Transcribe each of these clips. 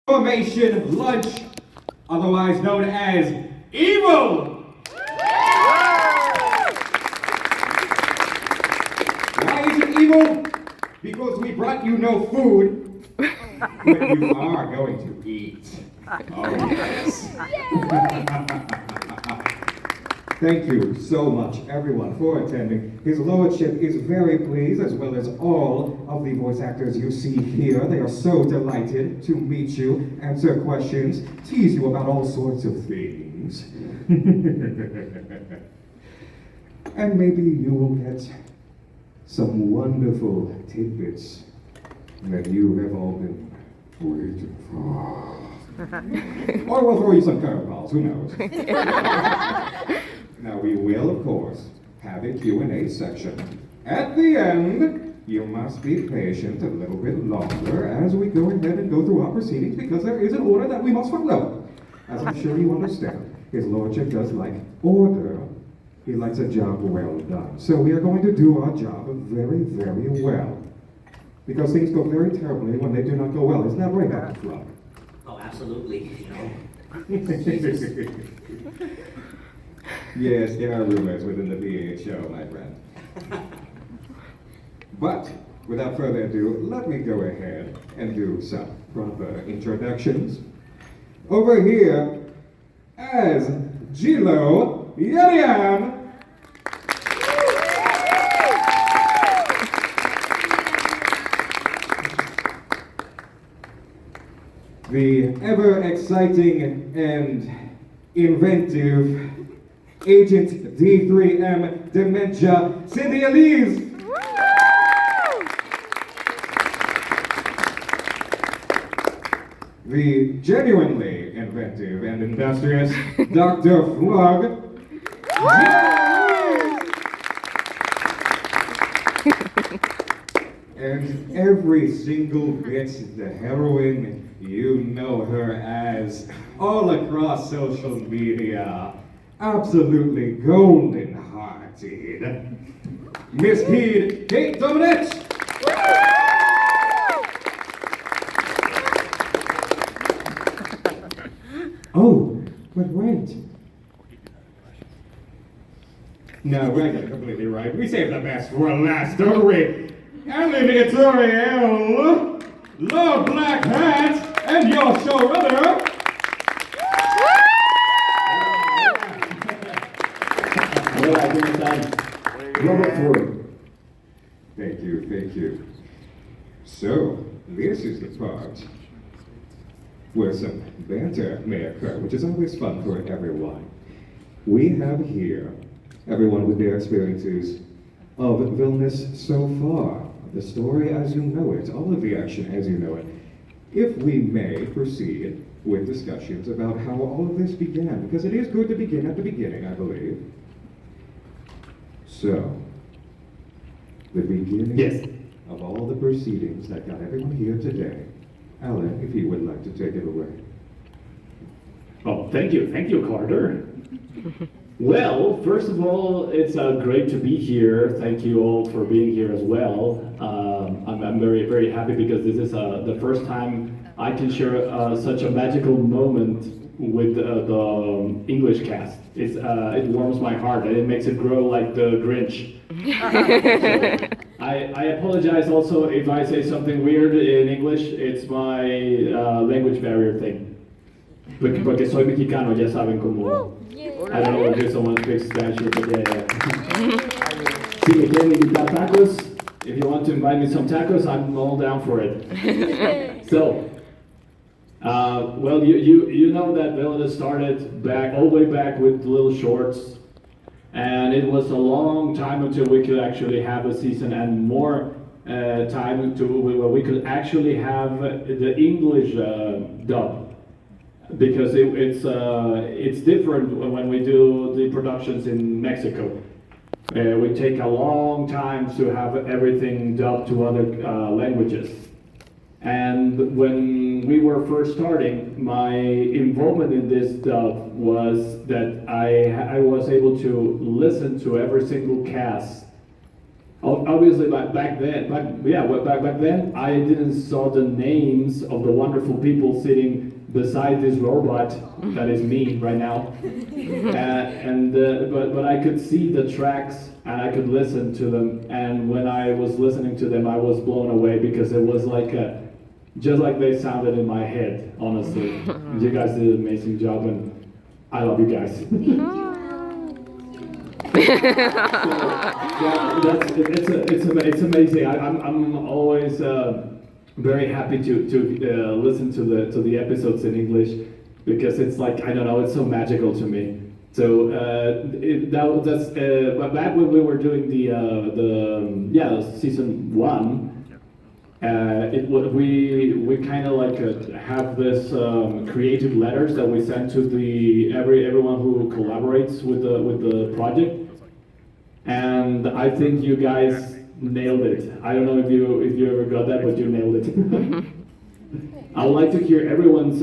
Formation Lunch, otherwise known as Evil! Why is it evil? Because we brought you no food, but you are going to eat. Oh yes. Thank you so much, everyone, for attending. His Lordship is very pleased, as well as all of the voice actors you see here. They are so delighted to meet you, answer questions, tease you about all sorts of things. And maybe you will get some wonderful tidbits that you have all been waiting for. Or we'll throw you some curveballs, who knows? Now we will, of course, have a Q&A section. At the end, you must be patient a little bit longer as we go ahead and go through our proceedings because there is an order that we must follow. As I'm sure you understand, His Lordship does like order. He likes a job well done. So we are going to do our job very, very well. Because things go very terribly when they do not go well. Isn't that right, Dr. Flug? Oh, absolutely, you know. Yes, there are rumors within the BHO, my friend. But, without further ado, let me go ahead and do some proper introductions. Over here, as Gilo Yadiam. The ever-exciting and inventive Agent D3M Dementia, Cindy Elise. The genuinely inventive and industrious Dr. Flug. And every single bit the heroine you know her as all across social media. Absolutely golden-hearted, Miss Kate Dominich. Oh, but wait. No, we're not completely right. We saved the best for last, don't we? Eliminatorial, the Black Hat, and your showrunner. Thank you. So, this is the part where some banter may occur, which is always fun for everyone. We have here everyone with their experiences of Villainous so far, the story as you know it, all of the action as you know it. If we may proceed with discussions about how all of this began, because it is good to begin at the beginning, I believe. So, the beginning of all the proceedings that got everyone here today. Alan, if you would like to take it away. Oh, thank you, Carter. Well, first of all, it's great to be here. Thank you all for being here as well. I'm very, very happy because this is the first time I can share such a magical moment with the English cast. It warms my heart and it makes it grow like the Grinch. I apologize also if I say something weird in English. It's my language barrier thing. Porque soy mexicano, ya saben como. I don't know if someone speaks Spanish here, but yeah. Si me quieren invitar tacos, if you want to invite me some tacos, I'm all down for it. So, well, you know that Villainous started all the way back with little shorts, and it was a long time until we could actually have a season and more time until where we could actually have the English dub. Because it's different when we do the productions in Mexico. We take a long time to have everything dubbed to other languages. And when we were first starting, my involvement in this dub was that I was able to listen to every single cast Obviously, back then, I didn't saw the names of the wonderful people sitting beside this robot that is me right now, but I could see the tracks and I could listen to them. And when I was listening to them, I was blown away because it was like just like they sounded in my head. Honestly, you guys did an amazing job, and I love you guys. It's amazing. I'm always very happy to listen to the episodes in English because it's like I don't know, it's so magical to me. So but back when we were doing the season 1. We kind of like have this creative letters that we send to everyone who collaborates with the project, and I think you guys nailed it. I don't know if you ever got that, but you nailed it. I would like to hear everyone's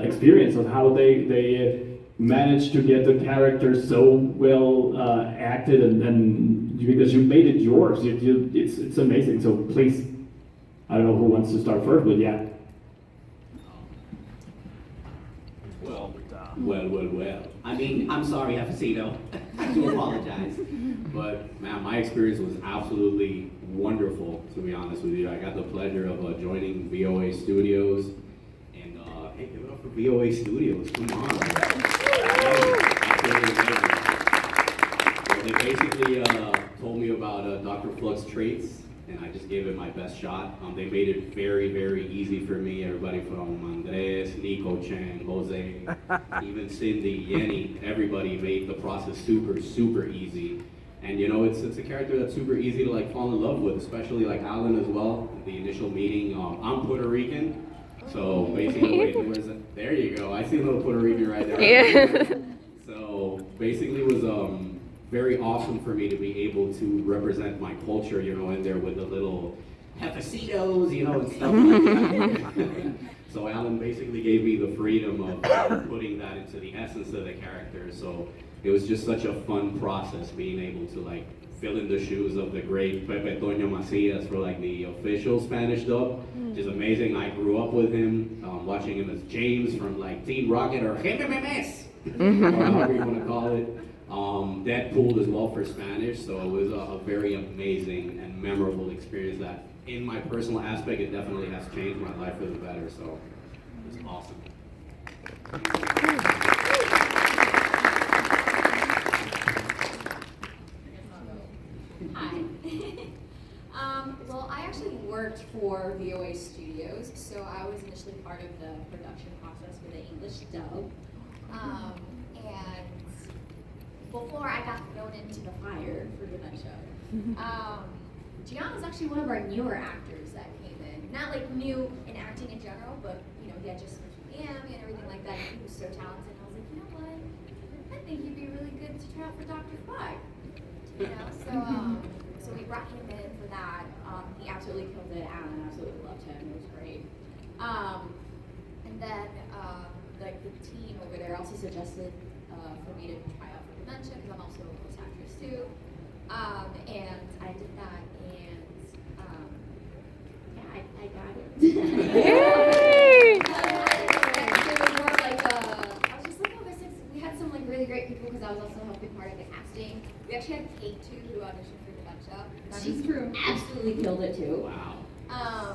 experience of how they managed to get the characters so well acted and because you made it yours. It's amazing. So please, I don't know who wants to start first, but yeah. Well. I mean, I'm sorry, Jefecito. I do apologize. But man, my experience was absolutely wonderful, to be honest with you. I got the pleasure of joining VOA Studios. And hey, give it up for VOA Studios. Come on. They basically told me about Dr. Flux traits, and I just gave it my best shot. They made it very, very easy for me. Everybody from Andres, Nico, Chen, Jose, even Cindy, Yenny, everybody made the process super, super easy. And you know, it's a character that's super easy to like fall in love with, especially like Alan as well. The initial meeting, I'm Puerto Rican, so basically, wait, where's it? There you go. I see a little Puerto Rican right there. Yeah. So basically, it was very awesome for me to be able to represent my culture, you know, in there with the little jefecitos, you know, and stuff like that. So Alan basically gave me the freedom of putting that into the essence of the character. So it was just such a fun process being able to like fill in the shoes of the great Pepe Toño Macias for like the official Spanish dub, which is amazing. I grew up with him, watching him as James from like Team Rocket or Memes, or however you want to call it. Deadpool as well for Spanish, so it was a very amazing and memorable experience that, in my personal aspect, it definitely has changed my life for the better, so it was awesome. Hi. Well, I actually worked for VOA Studios, so I was initially part of the production process for the English dub. And before I got thrown into the fire for Dementia, Gian was actually one of our newer actors that came in. Not like new in acting in general, but you know, he had just switched with Miami and everything like that. He was so talented. And I was like, you know what? I think he'd be really good to try out for Dr. Flag. You know, so we brought him in for that. He absolutely killed it. Alan absolutely loved him. It was great. And then like the team over there also suggested for me to try out for Dementia because I'm also a voice actress too. And I did that, and yeah, I got it. Yay! It was more like I was just like, oh, we had some like really great people because I was also helping part of the casting. We actually had Kate too, who auditioned for Dementia. She's true. Absolutely killed it too. Wow.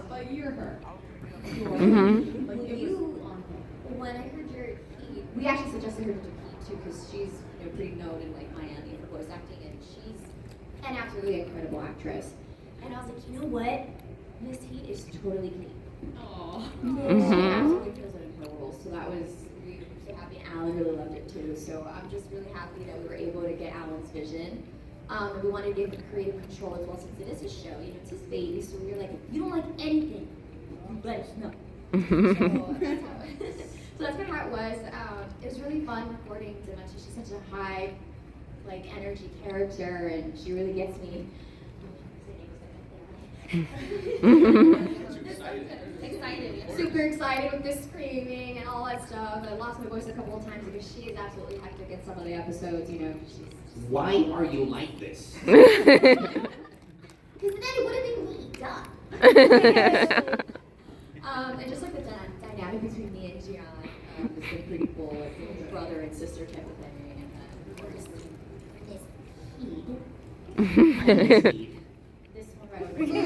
But you're her. Like When I heard your Pete, we actually suggested her to do Pete too because she's pretty known in like Miami for voice acting, and she's an absolutely incredible actress. And I was like, you know what? Miss Heat is totally clean. Aww. She absolutely kills it in her role. So that was we were so happy. Alan really loved it too. So I'm just really happy that we were able to get Alan's vision. And we wanted to give him creative control as well since it is his show. You know, it's his baby. So we were like, if you don't like anything, let us know. So that's kind of how it was. It was really fun recording Dementia. She's such a high, like, energy character, and she really gets me. Excited. Super excited with this screaming and all that stuff. I lost my voice a couple of times because she is absolutely hectic in some of the episodes, you know. She's Why are you like this? because then it would have been me, duh. And just like the dynamic between me and Gian has been pretty cool, like a brother and sister type of thing. And then, of course, this one right over here.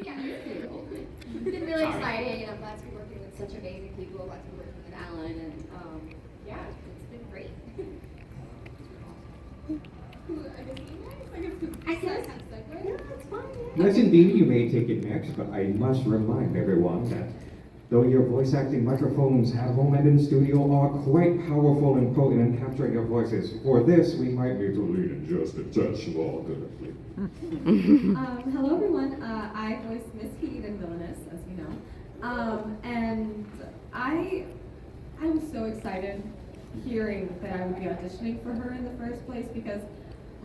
Yeah, it's been really exciting, and I'm glad to be working with such amazing people. I'm glad to be working with Alan, and yeah, it's been great. I guess. Yeah, it's fine. Yeah. Yes, indeed, you may take it next, but I must remind everyone that though your voice acting microphones at home and in studio are quite powerful and potent in capturing your voices, for this we might need to lean in just a touch more directly. Hello everyone, I voice Miss Heed in Villainous, as you know. And I was so excited hearing that I would be auditioning for her in the first place because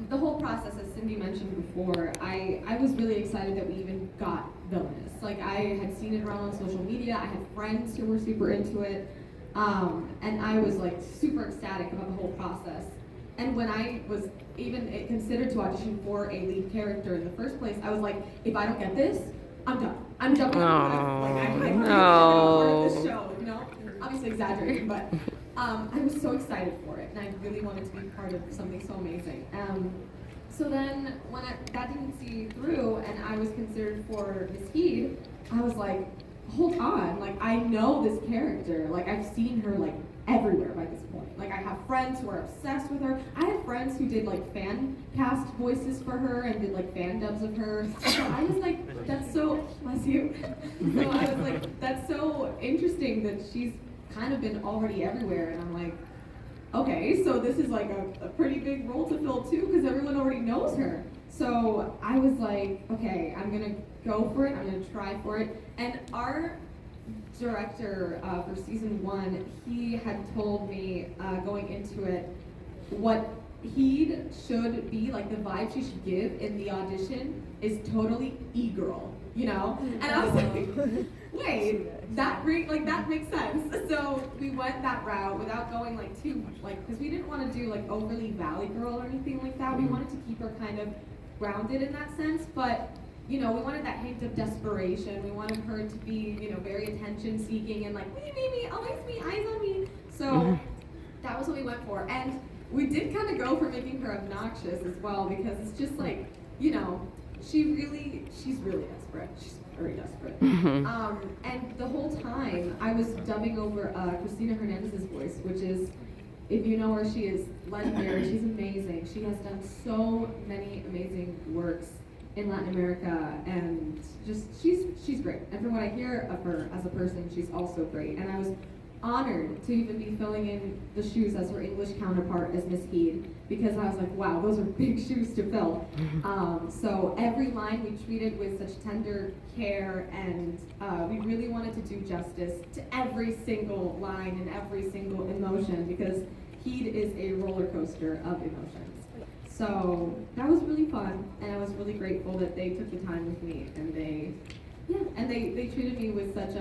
the whole process, as Cindy mentioned before, I was really excited that we even got Villainous. Like, I had seen it around on social media, I had friends who were super into it, and I was like super ecstatic about the whole process. And when I was even considered to audition for a lead character in the first place, I was like, if I don't get this, I'm done. I'm jumping off the cliff. Like, I'm part of this show, you know? Obviously exaggerating, but I was so excited for it, and I really wanted to be part of something so amazing. So then, when that didn't see through, and I was considered for Miss Heed, I was like, hold on, like, I know this character, like, I've seen her, like, everywhere by this point. Like, I have friends who are obsessed with her. I had friends who did, like, fan cast voices for her and did, like, fan dubs of her. So I was like, that's so, bless you. So I was like, that's so interesting that she's kind of been already everywhere, and I'm like, okay, so this is like a pretty big role to fill too, because everyone already knows her. So I was like, okay, I'm gonna go for it, I'm gonna try for it. And our director for season 1, he had told me going into it what he should be, like the vibe she should give in the audition is totally e-girl, you know? And I was like, wait, that makes sense. So we went that route without going like too much, like, because we didn't want to do like overly Valley Girl or anything like that. We wanted to keep her kind of grounded in that sense, but you know, we wanted that hint of desperation. We wanted her to be, you know, very attention seeking and like, me, always me, eyes on me. So that was what we went for. And we did kind of go for making her obnoxious as well, because it's just like, you know, she's really desperate. She's very desperate. And the whole time I was dubbing over Christina Hernandez's voice, which is, if you know her, she is legendary. She's amazing. She has done so many amazing works in Latin America, and just she's great. And from what I hear of her as a person, she's also great. And I was honored to even be filling in the shoes as her English counterpart as Miss Heed, because I was like, wow, those are big shoes to fill. So every line we treated with such tender care, and we really wanted to do justice to every single line and every single emotion, because Heed is a roller coaster of emotions. So that was really fun, and I was really grateful that they took the time with me, and they treated me with such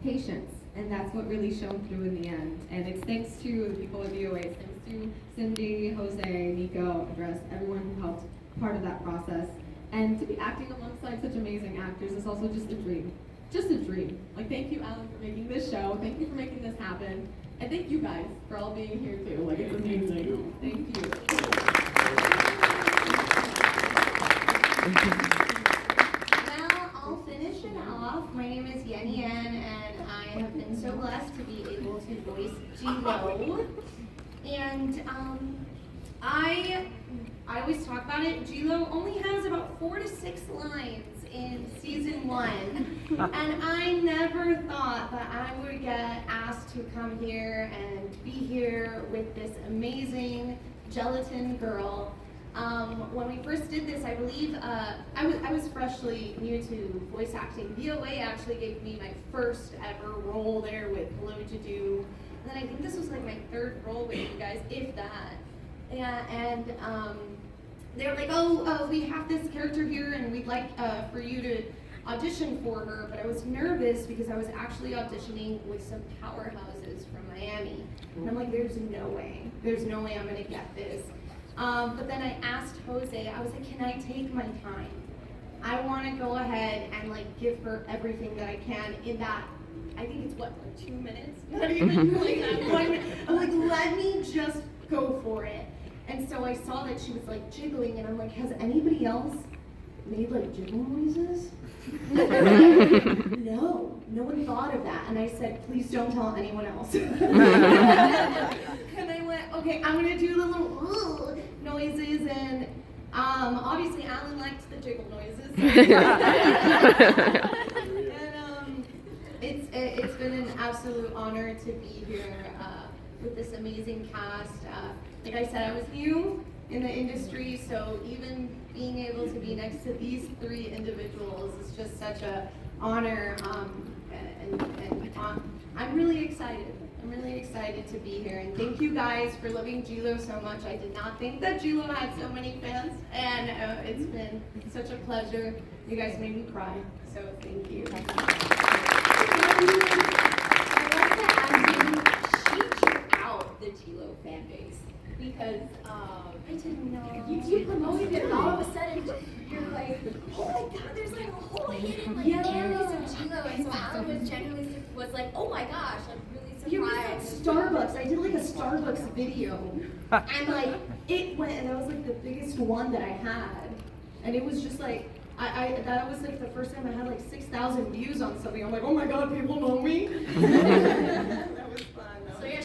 patience. And that's what really shone through in the end. And it's thanks to the people at VOA. It's thanks to Cindy, Jose, Nico, Andres, everyone who helped part of that process. And to be acting alongside such amazing actors is also just a dream. Just a dream. Like, thank you, Alan, for making this show. Thank you for making this happen. And thank you guys for all being here too. Like, it's amazing. Thank you. Well, I'll finish it off. My name is Yenny Yen, and I have been so blessed to be able to voice G-Lo. And I always talk about it. G-Lo only has about 4 to 6 lines in season 1, and I never thought that I would get asked to come here and be here with this amazing gelatin girl. When we first did this, I believe I was freshly new to voice acting. VOA actually gave me my first ever role there with Hello to Do, and then I think this was like my 3rd role with you guys, if that. Yeah, and they were like, oh, we have this character here and we'd like for you to audition for her, but I was nervous because I was actually auditioning with some powerhouses from Miami. And I'm like, there's no way I'm gonna get this. But then I asked Jose, I was like, can I take my time? I wanna go ahead and like give her everything that I can in that, I think it's what, like 2 minutes? Not even like that 1 minute. I'm like, let me just go for it. And so I saw that she was like jiggling and I'm like, has anybody else made like jiggle noises? No one thought of that. And I said, please don't tell anyone else. And I went, okay, I'm gonna do the little noises and obviously Alan liked the jiggle noises. And it's been an absolute honor to be here with this amazing cast. Like I said, I was new in the industry, so even being able to be next to these 3 individuals is just such a honor, and I'm really excited. I'm really excited to be here, and thank you guys for loving Gilo so much. I did not think that Gilo had so many fans, and it's been such a pleasure. You guys made me cry, so thank you. I want to ask you, she drew out the Gilo fan base because I didn't know. You promoted it, and all of a sudden you're like, oh my god, there's like a whole hidden like areas of Gilo, and so Alan was genuinely like, oh my gosh, like really surprised. Starbucks. I did like a Starbucks video, and like it went, and that was like the biggest one that I had, and it was just like that was like the first time I had like 6,000 views on something. I'm like, oh my god, people know me. That